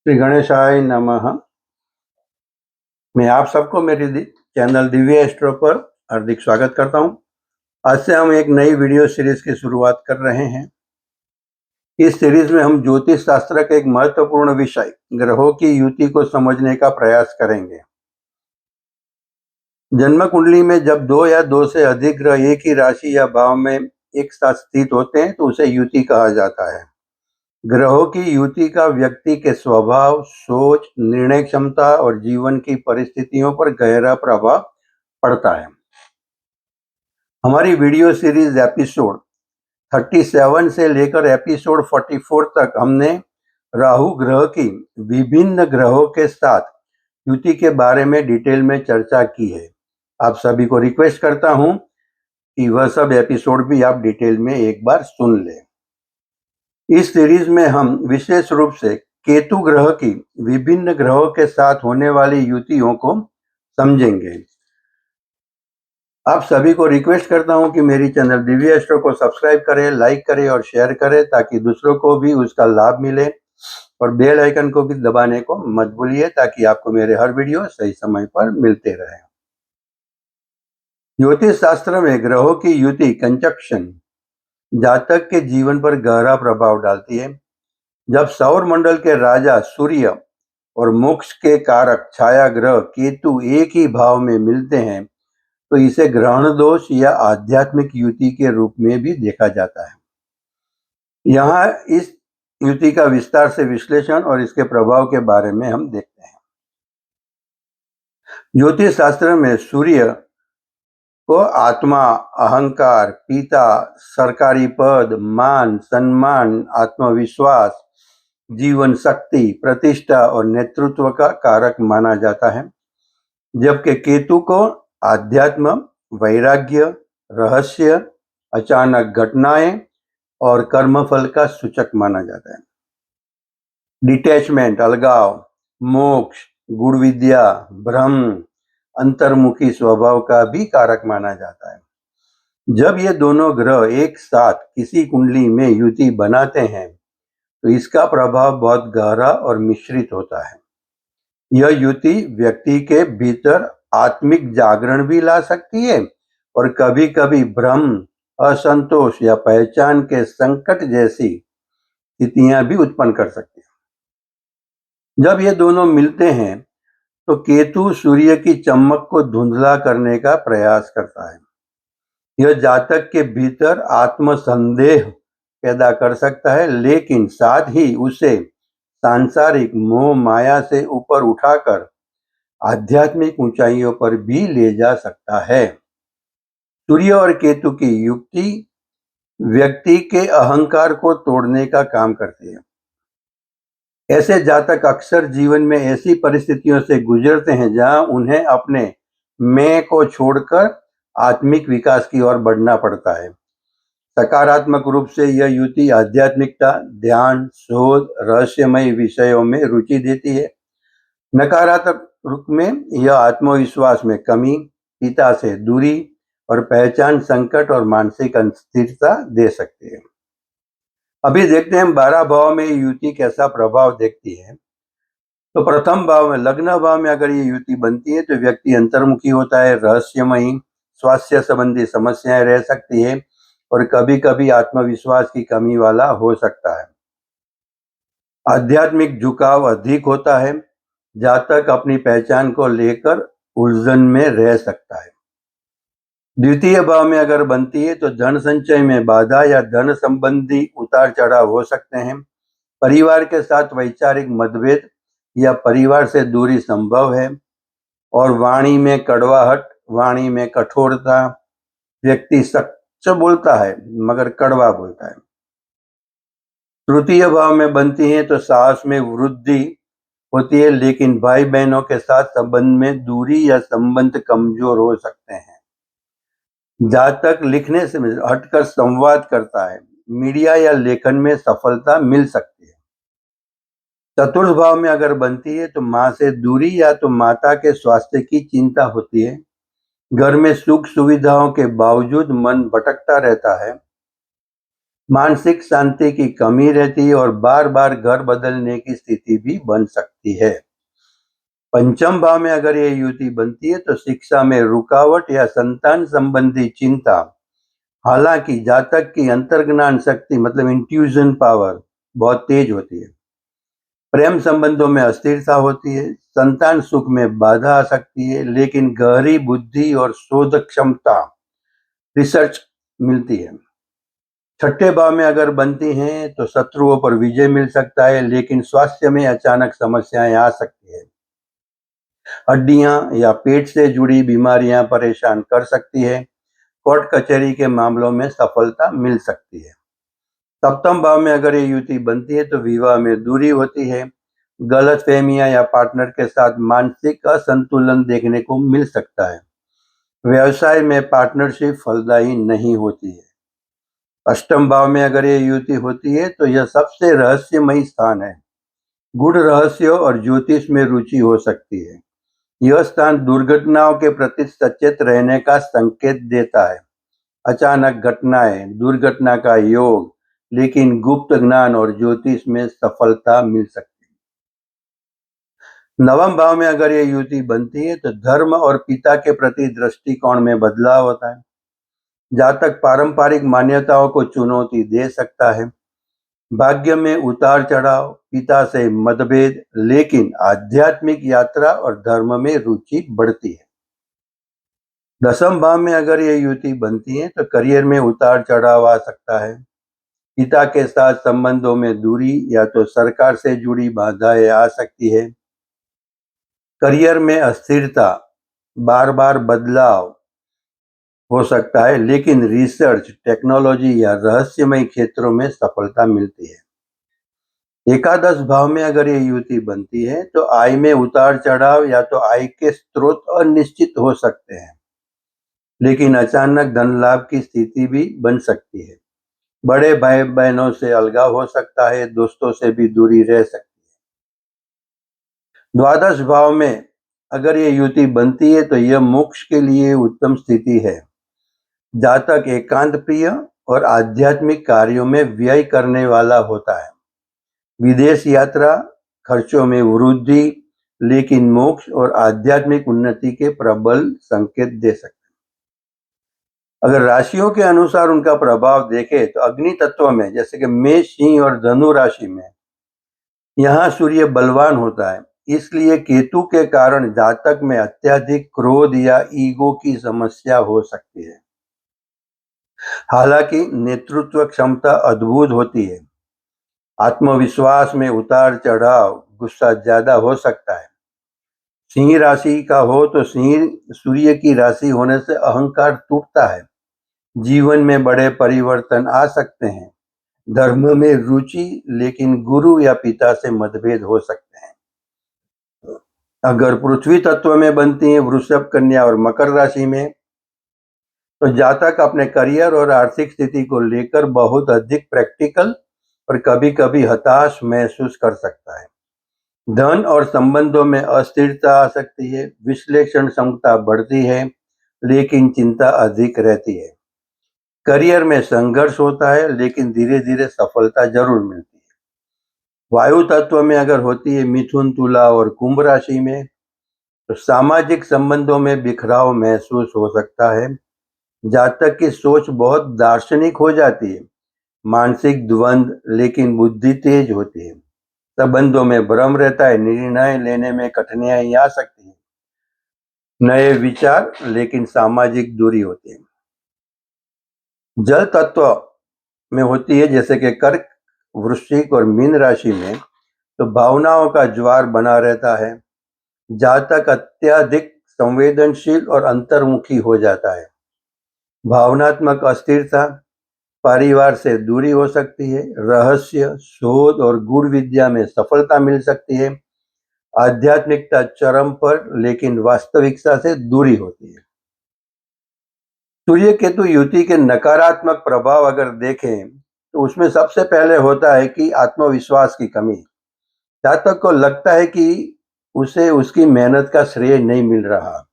श्री गणेशाय नमः। मैं आप सबको मेरे चैनल दिव्य एस्ट्रो पर हार्दिक स्वागत करता हूं। आज से हम एक नई वीडियो सीरीज की शुरुआत कर रहे हैं। इस सीरीज में हम ज्योतिष शास्त्र के एक महत्वपूर्ण विषय ग्रहों की युति को समझने का प्रयास करेंगे। जन्म कुंडली में जब दो या दो से अधिक ग्रह एक ही राशि या भाव में एक साथ स्थित होते हैं तो उसे युति कहा जाता है। ग्रहों की युति का व्यक्ति के स्वभाव, सोच, निर्णय क्षमता और जीवन की परिस्थितियों पर गहरा प्रभाव पड़ता है। हमारी वीडियो सीरीज एपिसोड 37 से लेकर एपिसोड 44 तक हमने राहु ग्रह की विभिन्न ग्रहों के साथ युति के बारे में डिटेल में चर्चा की है। आप सभी को रिक्वेस्ट करता हूं कि वह सब एपिसोड भी आप डिटेल में एक बार सुन लें। इस सीरीज में हम विशेष रूप से केतु ग्रह की विभिन्न ग्रहों के साथ होने वाली युतियों को समझेंगे। आप सभी को रिक्वेस्ट करता हूं कि मेरी चैनल दिव्य एस्ट्रो को सब्सक्राइब करें, लाइक करें और शेयर करें ताकि दूसरों को भी उसका लाभ मिले, और बेल आइकन को भी दबाने को मत भूलिए ताकि आपको मेरे हर वीडियो सही समय पर मिलते रहे। ज्योतिष शास्त्र में ग्रहों की युति कंजक्शन जातक के जीवन पर गहरा प्रभाव डालती है। जब सौर मंडल के राजा सूर्य और मोक्ष के कारक छाया ग्रह केतु एक ही भाव में मिलते हैं तो इसे ग्रहण दोष या आध्यात्मिक युति के रूप में भी देखा जाता है। यहाँ इस युति का विस्तार से विश्लेषण और इसके प्रभाव के बारे में हम देखते हैं। ज्योतिष शास्त्र में सूर्य को आत्मा, अहंकार, पिता, सरकारी पद, मान, सम्मान, आत्मविश्वास, जीवन शक्ति, प्रतिष्ठा और नेतृत्व का कारक माना जाता है, जबकि केतु को आध्यात्म, वैराग्य, रहस्य, अचानक घटनाएं और कर्मफल का सूचक माना जाता है। डिटैचमेंट, अलगाव, मोक्ष, गुण विद्या, ब्रह्म, अंतर्मुखी स्वभाव का भी कारक माना जाता है। जब ये दोनों ग्रह एक साथ किसी कुंडली में युति बनाते हैं तो इसका प्रभाव बहुत गहरा और मिश्रित होता है। यह युति व्यक्ति के भीतर आत्मिक जागरण भी ला सकती है और कभी कभी भ्रम, असंतोष या पहचान के संकट जैसी स्थितियां भी उत्पन्न कर सकती है। जब ये दोनों मिलते हैं तो केतु सूर्य की चमक को धुंधला करने का प्रयास करता है। यह जातक के भीतर आत्मसंदेह पैदा कर सकता है, लेकिन साथ ही उसे सांसारिक मोह माया से ऊपर उठाकर आध्यात्मिक ऊंचाइयों पर भी ले जा सकता है। सूर्य और केतु की युक्ति व्यक्ति के अहंकार को तोड़ने का काम करती है। ऐसे जातक अक्सर जीवन में ऐसी परिस्थितियों से गुजरते हैं जहां उन्हें अपने मैं को छोड़कर आत्मिक विकास की ओर बढ़ना पड़ता है। सकारात्मक रूप से यह युति आध्यात्मिकता, ध्यान, शोध, रहस्यमय विषयों में रुचि देती है। नकारात्मक रूप में यह आत्मविश्वास में कमी, पिता से दूरी और पहचान संकट और मानसिक अस्थिरता दे सकती है। अभी देखते हैं 12 भाव में युति कैसा प्रभाव देखती है। तो प्रथम भाव में, लग्न भाव में अगर ये युति बनती है तो व्यक्ति अंतर्मुखी होता है, रहस्यमयी, स्वास्थ्य संबंधी समस्याएं रह सकती है और कभी कभी आत्मविश्वास की कमी वाला हो सकता है। आध्यात्मिक झुकाव अधिक होता है, जातक अपनी पहचान को लेकर उलझन में रह सकता है। द्वितीय भाव में अगर बनती है तो धन संचय में बाधा या धन संबंधी उतार चढ़ाव हो सकते हैं। परिवार के साथ वैचारिक मतभेद या परिवार से दूरी संभव है, और वाणी में कड़वाहट, वाणी में कठोरता, व्यक्ति सच बोलता है मगर कड़वा बोलता है। तृतीय भाव में बनती है तो साहस में वृद्धि होती है, लेकिन भाई बहनों के साथ संबंध में दूरी या संबंध कमजोर हो सकते हैं। जातक लिखने से हटकर संवाद करता है, मीडिया या लेखन में सफलता मिल सकती है। चतुर्थ भाव में अगर बनती है तो मां से दूरी या तो माता के स्वास्थ्य की चिंता होती है। घर में सुख सुविधाओं के बावजूद मन भटकता रहता है। मानसिक शांति की कमी रहती है और बार बार घर बदलने की स्थिति भी बन सकती है। पंचम भाव में अगर ये युति बनती है तो शिक्षा में रुकावट या संतान संबंधी चिंता, हालांकि जातक की अंतर्ज्ञान शक्ति मतलब इंट्यूजन पावर बहुत तेज होती है। प्रेम संबंधों में अस्थिरता होती है, संतान सुख में बाधा आ सकती है, लेकिन गहरी बुद्धि और शोध क्षमता रिसर्च मिलती है। छठे भाव में अगर बनती हैं तो शत्रुओं पर विजय मिल सकता है, लेकिन स्वास्थ्य में अचानक समस्याएं आ सकती है। हड्डियां या पेट से जुड़ी बीमारियां परेशान कर सकती है। कोर्ट कचहरी के मामलों में सफलता मिल सकती है। सप्तम भाव में अगर ये युति बनती है तो विवाह में दूरी होती है। गलतफहमियां या पार्टनर के साथ मानसिक असंतुलन देखने को मिल सकता है। व्यवसाय में पार्टनरशिप फलदायी नहीं होती है। अष्टम भाव में अगर ये युति होती है तो यह सबसे रहस्यमयी स्थान है। गूढ़ रहस्यों और ज्योतिष में रुचि हो सकती है। यह स्थान दुर्घटनाओं के प्रति सचेत रहने का संकेत देता है। अचानक घटनाएं, दुर्घटना का योग, लेकिन गुप्त ज्ञान और ज्योतिष में सफलता मिल सकती है। नवम भाव में अगर ये युति बनती है तो धर्म और पिता के प्रति दृष्टिकोण में बदलाव होता है। जातक पारंपरिक मान्यताओं को चुनौती दे सकता है। भाग्य में उतार चढ़ाव, पिता से मतभेद, लेकिन आध्यात्मिक यात्रा और धर्म में रुचि बढ़ती है। दसम भाव में अगर ये युति बनती है तो करियर में उतार चढ़ाव आ सकता है। पिता के साथ संबंधों में दूरी या तो सरकार से जुड़ी बाधाएं आ सकती है। करियर में अस्थिरता, बार बार बदलाव हो सकता है, लेकिन रिसर्च, टेक्नोलॉजी या रहस्यमय क्षेत्रों में सफलता मिलती है। एकादश भाव में अगर ये युति बनती है तो आय में उतार चढ़ाव या तो आय के स्रोत अनिश्चित हो सकते हैं, लेकिन अचानक धन लाभ की स्थिति भी बन सकती है। बड़े भाई बहनों से अलगाव हो सकता है, दोस्तों से भी दूरी रह सकती है। द्वादश भाव में अगर ये युति बनती है तो यह मोक्ष के लिए उत्तम स्थिति है। जातक एकांत प्रिय और आध्यात्मिक कार्यों में व्यय करने वाला होता है। विदेश यात्रा, खर्चों में वृद्धि, लेकिन मोक्ष और आध्यात्मिक उन्नति के प्रबल संकेत दे सकते हैं। अगर राशियों के अनुसार उनका प्रभाव देखें तो अग्नि तत्व में जैसे कि मेष, सिंह और धनु राशि में यहाँ सूर्य बलवान होता है, इसलिए केतु के कारण जातक में अत्यधिक क्रोध या ईगो की समस्या हो सकती है। हालांकि नेतृत्व क्षमता अद्भुत होती है। आत्मविश्वास में उतार चढ़ाव, गुस्सा ज्यादा हो सकता है। सिंह राशि का हो तो सिंह सूर्य की राशि होने से अहंकार टूटता है। जीवन में बड़े परिवर्तन आ सकते हैं। धर्म में रुचि, लेकिन गुरु या पिता से मतभेद हो सकते हैं। अगर पृथ्वी तत्व में बनती है वृषभ, कन्या और मकर राशि में तो जातक अपने करियर और आर्थिक स्थिति को लेकर बहुत अधिक प्रैक्टिकल और कभी-कभी हताश महसूस कर सकता है। धन और संबंधों में अस्थिरता आ सकती है, विश्लेषण क्षमता बढ़ती है, लेकिन चिंता अधिक रहती है। करियर में संघर्ष होता है, लेकिन धीरे-धीरे सफलता जरूर मिलती है। वायु तत्व में अगर होती है मिथुन, तुला और कुंभ राशि में तो सामाजिक संबंधों में बिखराव महसूस हो सकता है। जातक की सोच बहुत दार्शनिक हो जाती है। मानसिक द्वंद, लेकिन बुद्धि तेज होती है। संबंधों में भ्रम रहता है, निर्णय लेने में कठिनाई आ सकती है। नए विचार, लेकिन सामाजिक दूरी होती है। जल तत्व में होती है जैसे कि कर्क, वृश्चिक और मीन राशि में तो भावनाओं का ज्वार बना रहता है। जातक अत्यधिक संवेदनशील और अंतर्मुखी हो जाता है। भावनात्मक अस्थिरता, परिवार से दूरी हो सकती है। रहस्य, शोध और गूढ़ विद्या में सफलता मिल सकती है। आध्यात्मिकता चरम पर, लेकिन वास्तविकता से दूरी होती है। सूर्य केतु युति के नकारात्मक प्रभाव अगर देखें तो उसमें सबसे पहले होता है कि आत्मविश्वास की कमी। जातक को लगता है कि उसे उसकी मेहनत का श्रेय नहीं मिल रहा।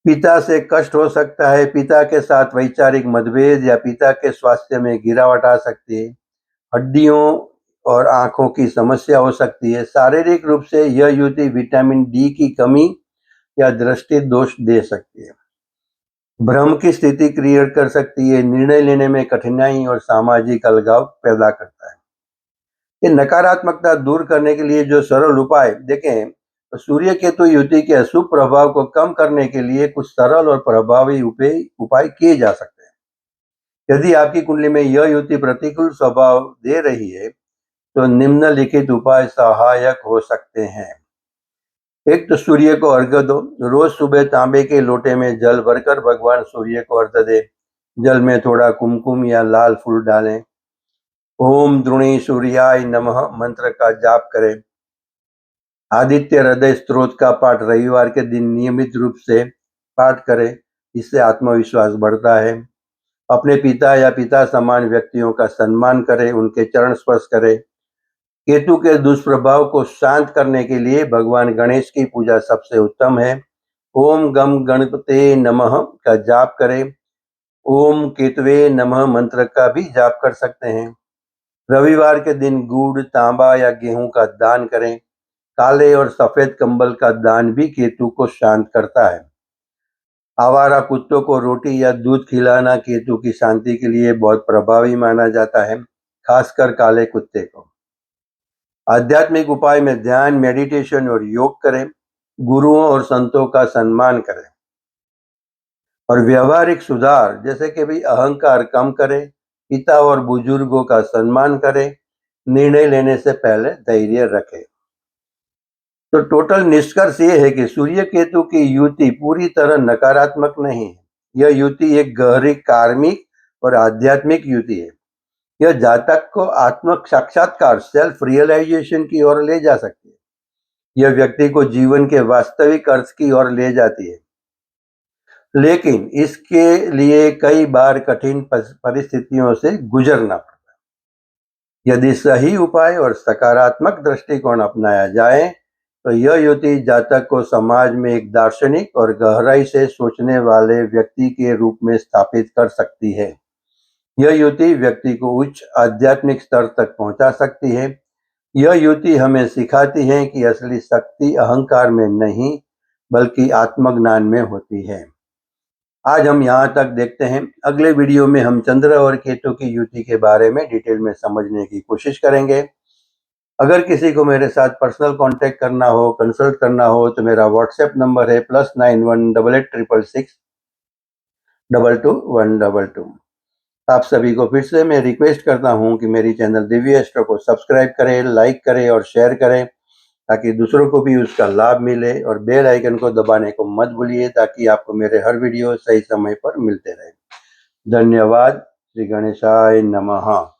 पिता से कष्ट हो सकता है, पिता के साथ वैचारिक मतभेद या पिता के स्वास्थ्य में गिरावट आ सकती है, हड्डियों और आंखों की समस्या हो सकती है। शारीरिक रूप से यह युति विटामिन डी की कमी या दृष्टि दोष दे सकती है, भ्रम की स्थिति क्रिएट कर सकती है, निर्णय लेने में कठिनाई और सामाजिक अलगाव पैदा करता है। ये नकारात्मकता दूर करने के लिए जो सरल उपाय देखें, तो सूर्य केतु युति के अशुभ प्रभाव को कम करने के लिए कुछ सरल और प्रभावी उपाय किए जा सकते हैं। यदि आपकी कुंडली में यह युति प्रतिकूल स्वभाव दे रही है, तो निम्नलिखित उपाय सहायक हो सकते हैं। एक तो सूर्य को अर्घ्य दो। रोज सुबह तांबे के लोटे में जल भरकर भगवान सूर्य को अर्घ्य दे। जल में थोड़ा कुमकुम या लाल फूल डालें। ओम द्रोणी सूर्याय नमः मंत्र का जाप करें। आदित्य हृदय स्तोत्र का पाठ रविवार के दिन नियमित रूप से पाठ करें, इससे आत्मविश्वास बढ़ता है। अपने पिता या पिता समान व्यक्तियों का सम्मान करें, उनके चरण स्पर्श करें। केतु के दुष्प्रभाव को शांत करने के लिए भगवान गणेश की पूजा सबसे उत्तम है। ओम गम गणपते नमः का जाप करें। ओम केतवे नमः मंत्र का भी जाप कर सकते हैं। रविवार के दिन गुड़, तांबा या गेहूं का दान करें। काले और सफेद कंबल का दान भी केतु को शांत करता है। आवारा कुत्तों को रोटी या दूध खिलाना केतु की शांति के लिए बहुत प्रभावी माना जाता है, खासकर काले कुत्ते को। आध्यात्मिक उपाय में ध्यान, मेडिटेशन और योग करें। गुरुओं और संतों का सम्मान करें और व्यवहारिक सुधार जैसे कि भी अहंकार कम करें, पिता और बुजुर्गों का सम्मान करें, निर्णय लेने से पहले धैर्य रखें। तो टोटल निष्कर्ष ये है कि सूर्य केतु की युति पूरी तरह नकारात्मक नहीं है। यह युति एक गहरी कार्मिक और आध्यात्मिक युति है। यह जातक को आत्म साक्षात्कार, सेल्फ रियलाइजेशन की ओर ले जा सकती है। यह व्यक्ति को जीवन के वास्तविक अर्थ की ओर ले जाती है, लेकिन इसके लिए कई बार कठिन परिस्थितियों से गुजरना पड़ता है। यदि सही उपाय और सकारात्मक दृष्टिकोण अपनाया जाए, तो यह युति जातक को समाज में एक दार्शनिक और गहराई से सोचने वाले व्यक्ति के रूप में स्थापित कर सकती है। यह युति व्यक्ति को उच्च आध्यात्मिक स्तर तक पहुंचा सकती है। यह युति हमें सिखाती है कि असली शक्ति अहंकार में नहीं, बल्कि आत्मज्ञान में होती है। आज हम यहाँ तक देखते हैं। अगले वीडियो में हम चंद्र और केतु की युति के बारे में डिटेल में समझने की कोशिश करेंगे। अगर किसी को मेरे साथ पर्सनल कांटेक्ट करना हो, कंसल्ट करना हो, तो मेरा व्हाट्सएप नंबर है +918866222122। आप सभी को फिर से मैं रिक्वेस्ट करता हूं कि मेरी चैनल दिव्य एस्ट्रो को सब्सक्राइब करें, लाइक करें और शेयर करें, ताकि दूसरों को भी उसका लाभ मिले। और बेल आइकन को दबाने को मत भूलिए, ताकि आपको मेरे हर वीडियो सही समय पर मिलते रहे। धन्यवाद। श्री गणेशाय नमः।